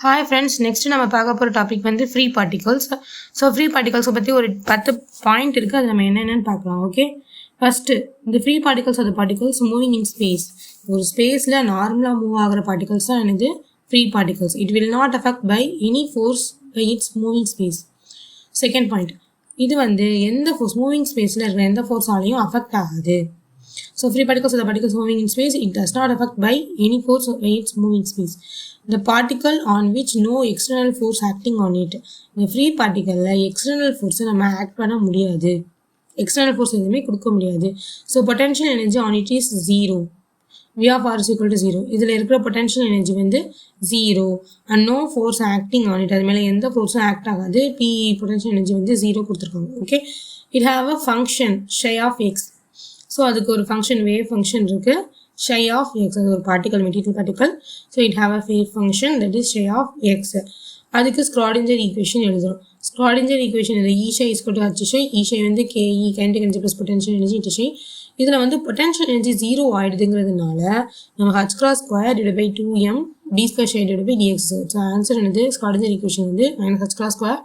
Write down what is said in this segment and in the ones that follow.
Hi friends, next நம்ம பார்க்க போற டாபிக் வந்து ஃப்ரீ பார்ட்டிகல்ஸ். ஸோ ஃப்ரீ பார்ட்டிகல்ஸை பற்றி ஒரு 10 பாயிண்ட் இருக்குது. அது நம்ம என்னென்னு பார்க்கலாம். ஓகே, ஃபஸ்ட்டு இந்த free particles are particles moving in space. ஒரு ஸ்பேஸில் நார்மலாக மூவ் ஆகிற பார்ட்டிகல்ஸ் தான் என்னது free particles. It will not affect by any force by its moving space. Second point, இது வந்து எந்த ஃபோர்ஸ் மூவிங் ஸ்பேஸில் இருக்கிற எந்த ஃபோர்ஸாலையும் அஃபெக்ட் ஆகாது. So free particles are the particles moving in space. It does not affect by any force by its moving space. The particle on which no external force acting on it. The free particle external force நம்ம act பண்ண முடியாது. External force எதுவுமே கொடுக்க முடியாது. So potential energy on it is 0. V of R is equal to 0. இதில் இருக்கிற potential energy வந்து 0 and no force acting on it. அது மேலே எந்த ஃபோர்ஸும் ஆக்ட் ஆகாது. P potential energy வந்து 0 கொடுத்துருக்காங்க. Okay, it have a function psi of x. So அதுக்கு ஒரு ஃபங்க்ஷன் வேவ் ஃபங்க்ஷன் இருக்குது, psi of x. அது ஒரு particle, material particle. So it have a wave function that is psi of x. அதுக்கு Schrödinger equation எழுதுகிறோம். Schrödinger equation இது E psi is equal to H psi. E psi வந்து KE kinetic energy plus potential energy into psi. இதில் வந்து potential energy 0 ஆகிடுதுங்கிறதுனால நம்ம h cross square divided by 2m d square psi divided by dx. So answer என்னது Schrodinger equation வந்து -h cross square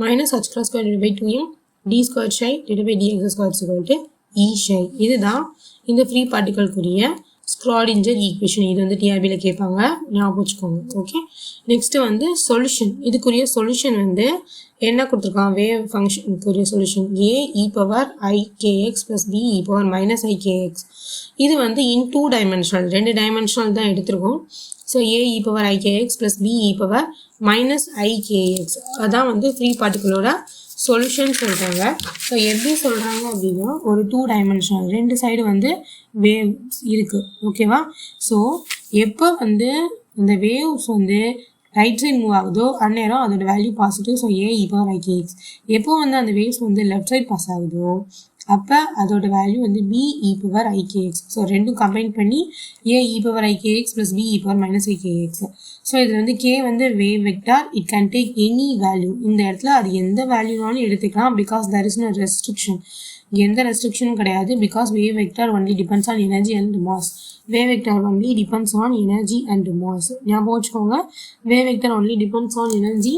minus h cross square divided by 2m d square psi divided by dx square is equal to E psi. இதுதான் இந்த free பார்ட்டிகல்குரிய Schrödinger equation. இது வந்து டிஆர்பியில் கேட்பாங்க, ஞாபகம் வச்சுக்கோங்க. Okay, next வந்து சொல்யூஷன். இதுக்குரிய சொல்யூஷன் வந்து என்ன கொடுத்துருக்கான், வேவ் ஃபங்க்ஷனுக்குரிய solution a e power I kx plus b e power minus I kx. இது வந்து இன் 2 டைமென்ஷனல், 2 டைமென்ஷனல் தான் எடுத்திருக்கோம். So a e power I kx plus b e power minus I kx அதான் வந்து ஃப்ரீ பார்ட்டிகளோட சொல்யூஷன் சொல்கிறாங்க. So எப்படி சொல்கிறாங்க அப்படின்னா, ஒரு 2 டைமென்ஷனல் 2 சைடு வந்து வேவ்ஸ் இருக்குது. ஓகேவா? ஸோ எப்போ வந்து இந்த வேவ்ஸ் வந்து ரைட் சைடு மூவ் ஆகுதோ அந்நேரம் அதோட value positive. So a e power I kx. எப்போ வந்து அந்த வேவ்ஸ் வந்து லெஃப்ட் சைடு பாஸ் ஆகுதோ அப்போ அதோட வேல்யூ வந்து b e power I kx. So ரெண்டும் கம்பைன் பண்ணி a e power I kx plus b e power minus I kx. So இதில் வந்து k வந்து wave vector, it can take any value. இந்த இடத்துல அது எந்த வேல்யூனாலும் எடுத்துக்கலாம், because there is no restriction. எந்த ரெஸ்ட்ரிக்ஷனும் கிடையாது, because wave vector only depends on energy and mass. Wave vector only depends on energy and mass. ஞாபகம் வச்சுக்கோங்க, wave vector only depends on energy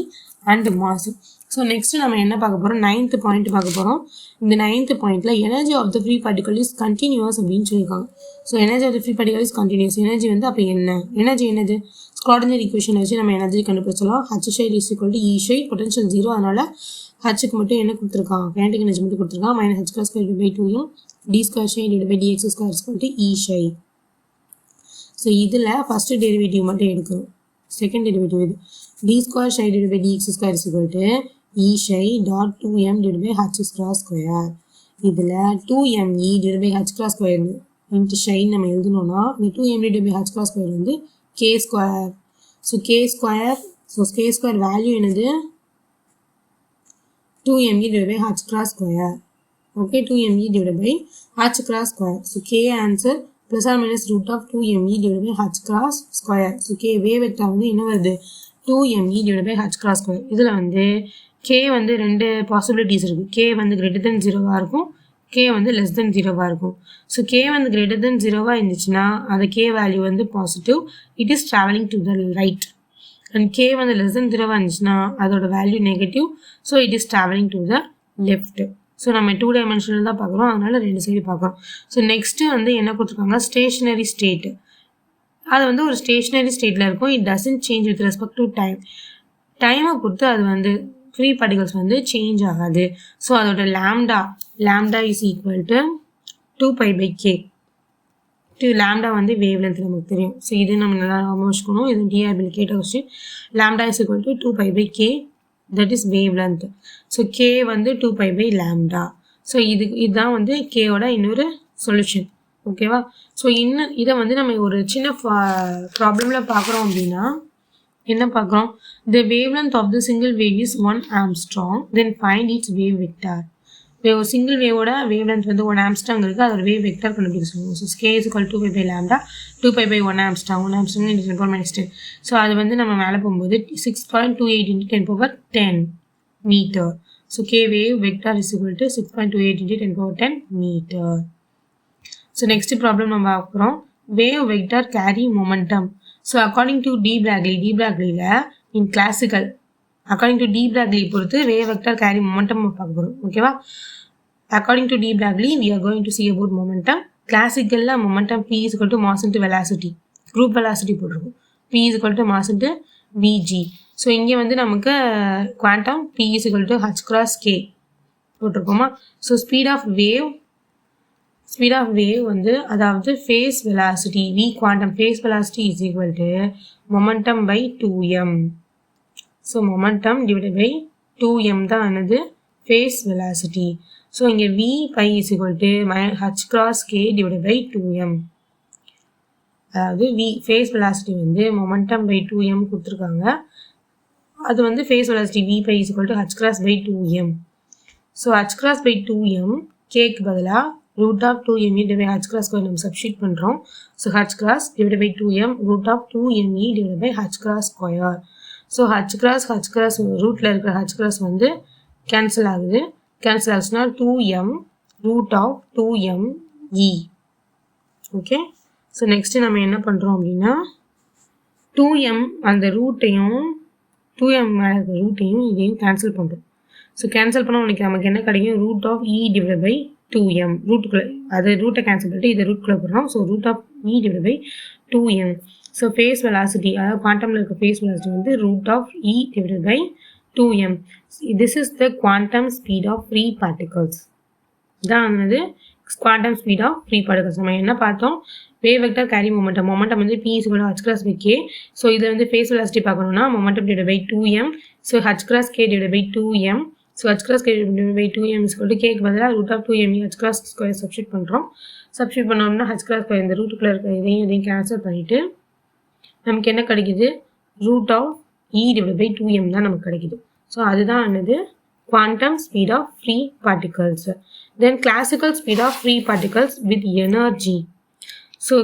and mass. So next நம்ம என்ன பார்க்க போகிறோம், 9th point பார்க்க போகிறோம். இந்த 9th பாயிண்ட்டில் energy of the free particle is continuous அப்படின்னு சொல்லியிருக்காங்க. So energy of the free particle is continuous. Energy வந்து அப்போ என்ன, எனர்ஜி என்னது, ஸ்க்ராடிஞ்சர் ஈக்குவேஷன் வச்சு நம்ம எனர்ஜி கண்டுபிடிச்சலாம். h psi is equal to E psi, potential 0, அதனால் ஹச்சுக்கு மட்டும் என்ன கொடுத்துருக்கான், kinetic energy மட்டும் கொடுத்துருக்கான், -h cross square divided by 2m d square psi divided by dx square is equal to E psi. So இதில் ஃபஸ்ட்டு டெரிவேட்டிவ் மட்டும் எடுக்கிறோம். Second derivative இது d square psi divided by dx square is equal to E psi dot 2m divided by h cross square. இதில் 2me divided by h cross square into psi நம்ம எழுதணும்னா இந்த 2m divided by h cross square வந்து k square. So k square, so k square value என்னது 2me divided by h cross square. Okay, 2me divided by h cross square. So k answer plus or minus root of 2me divided by h cross square. So k wave vector வந்து என்ன வருது, 2me divided by h cross square. இதில் வந்து k வந்து 2 possibilities இருக்குது. k வந்து greater than 0 இருக்கும், k வந்து less than 0 இருக்கும். ஸோ k வந்து greater than 0 இருந்துச்சுன்னா அந்த k வேல்யூ வந்து positive, it is travelling to the right. And k வந்து less than 0 இருந்துச்சுன்னா அதோட value negative, so it is travelling to the left. So நம்ம 2 டைமென்ஷனல் தான் பார்க்குறோம், அதனால் 2 சைடு பார்க்குறோம். ஸோ நெக்ஸ்ட்டு வந்து என்ன கொடுத்துருக்காங்க, ஸ்டேஷ்னரி ஸ்டேட்டு. அது வந்து ஒரு ஸ்டேஷ்னரி ஸ்டேட்டில் இருக்கும். It doesn't change with respect to time. டைமை பொறுத்து அது வந்து ஃப்ரீ பார்ட்டிகல்ஸ் வந்து சேஞ்ச் ஆகாது. ஸோ அதோட lambda is equal to 2π/k. Lambda வந்து வேவ் லென்த் நமக்கு தெரியும். ஸோ இது நம்ம நல்லா வச்சுக்கணும். இது டிஆர்பியில் கேட்ட question. Lambda is equal to 2π/k, that is wave length. So k வந்து 2π/λ. ஸோ இதுதான் வந்து கேயோட இன்னொரு சொல்யூஷன். ஓகேவா? ஸோ இன்னும் இதை வந்து நம்ம ஒரு சின்ன ப்ராப்ளமில் பார்க்குறோம் அப்படின்னா என்ன பார்க்குறோம், the wavelength of the single wave is 1 Armstrong, then find its wave vector. ஒரு சிங்கிள் வேவோட வேவ் லென்த் வந்து 1 Armstrong இருக்குது, அதோட வேவ் வெக்டர் கண்டுபிடிக்க சொல்லுவோம். So k is equal to 2π/λ, 2π/1 Armstrong, 1 Armstrong into 10 power minus 10. So அது வந்து நம்ம மேலே போகும்போது 6.28 into 10 power 10 metre. So k wave vector is equal to 6.28 into 10 power 10 metre. So next problem நம்ம பார்க்குறோம், wave vector carry momentum. So according to de Broglie, டி பிராக்லியில் in classical according to de Broglie பொறுத்து wave vector carry momentum பார்க்க போறோம் ஓகேவா according to de Broglie we are going to see about momentum classicalல momentum p is equal to mass into velocity group velocity போட்டுருக்கும் p is equal to mass into vg so இங்கே வந்து நமக்கு quantum p is equal to h cross k போட்டிருக்கோமா so speed of wave வந்து அதாவது phase velocity v quantum phase velocity is equal to momentum by 2m so momentum divided by 2m தான் என்னது phase velocity so இங்கே v by is equal to h cross k divided by 2m அதாவது phase velocity வந்து momentum by 2m கொடுத்துருக்காங்க அது வந்து phase velocity v by is equal to h cross by 2m so h cross by 2m கேக்கு பதிலாக root of 2m divided by h cross square நம்ம substitute பண்றோம் so h cross divided by 2m root of 2me divided by h cross square so h cross rootல இருக்கிற h cross வந்து cancel ஆகுச்சுன்னா 2m root of 2me okay so next நம்ம என்ன பண்றோம் அப்படின்னா 2m அந்த ரூட்டையும் 2m மேல இருக்கிற ரூட்டையும் இதையும் கேன்சல் பண்றோம் so கேன்சல் பண்ணா நமக்கு என்ன கிடைக்கும் root of e divided by 2m ரூட்டுக்குள்ள அது ரூட்டை கேன்சல் பண்ணிட்டு இதை ரூட்குள்ளே போடுறோம் so root of e divide by 2m so phase velocity அதாவது குவாண்டமில் இருக்க ஃபேஸ் வெலாசிட்டி வந்து root of e divide by 2m this is the quantum speed of free particles இதான் வந்து quantum speed of free particles நம்ம என்ன பார்த்தோம் wave vector carry momentum வந்து p is equal to h cross by k so இதில் வந்து phase velocity பார்க்கணும்னா momentum divide by 2m so h cross k divide by 2m so h cross k divided by 2m is equal to k க்கு பதிலா root of 2m h cross square substitute பண்றோம் substitute பண்ணோம்னா h cross square இந்த ரூட்டுக்குள்ள இருக்க இதையும் cancel பண்ணிட்டு நமக்கு என்ன கிடைக்குது root of e divided by 2m தான் நமக்கு கிடைக்குது so அதுதான் என்னது quantum speed of free particles then classical speed of free particles with energy so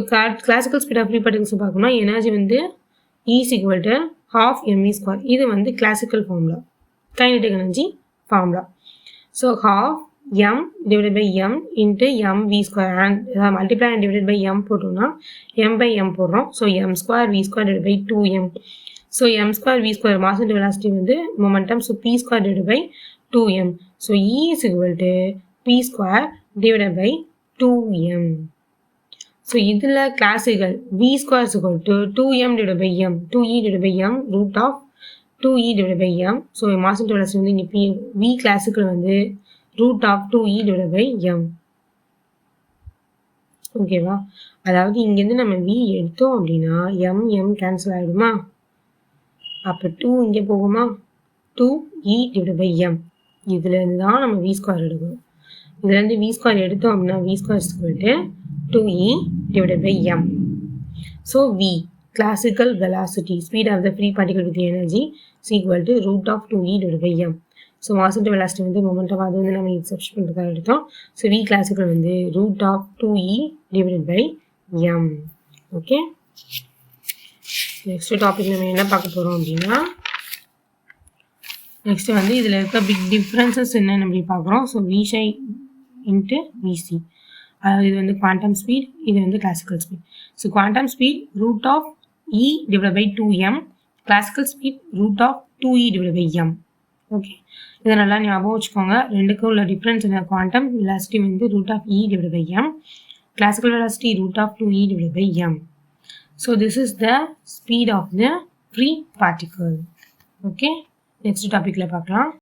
classical speed of free particles பார்க்கணும்னா எனர்ஜி வந்து e is equal to half mv square இது வந்து classical formula kinetic energy formula so half m divided by m into mv square and multiply and divided by m போட்டோம்னா m by m போடுறோம் so m square v square divided by 2m so m square v square mass and velocity வந்து momentum so p square divided by 2m so e is equal to p square divided by 2m so இதில் classical v square is equal to 2m divided by m 2e divided by m root of 2e divided by m so mass and velocity வந்து இங்கே v classical வந்து root of 2e divided by m ஓகேவா அதாவது இங்கேருந்து நம்ம v எடுத்தோம் அப்படின்னா m cancel ஆகிடுமா அப்போ 2 இங்கே போகுமா 2e divided by m இதுலேருந்து தான் நம்ம v ஸ்கொயர் எடுக்கணும் இதுலேருந்து v ஸ்கொயர் எடுத்தோம் அப்படின்னா v square is equal to 2e divided by m so v classical velocity speed of the free particle with energy is equal to root of 2e divided by m so mass and velocity வந்து momentum அது வந்து நம்ம substitute பண்றதா எடுத்தோம் so v classical வந்து root of 2e divided by m okay next topic நம்ம என்ன பார்க்க போறோம் அப்படின்னா next வந்து இதுல இருக்க big differences என்னன்னு நம்ம பார்க்கறோம் so v psi into vc இது வந்து quantum speed இது வந்து classical speed so quantum speed root of e divided by 2m classical speed root of 2e divided by m okay இதை நல்லா ஞாபகம் வச்சுக்கோங்க ரெண்டுக்கும் உள்ள டிஃபரன்ஸ் என்ன quantum velocity வந்து root of e divided by m classical velocity root of 2e divided by m so this is the speed of the free particle okay next topicல பார்க்கலாம்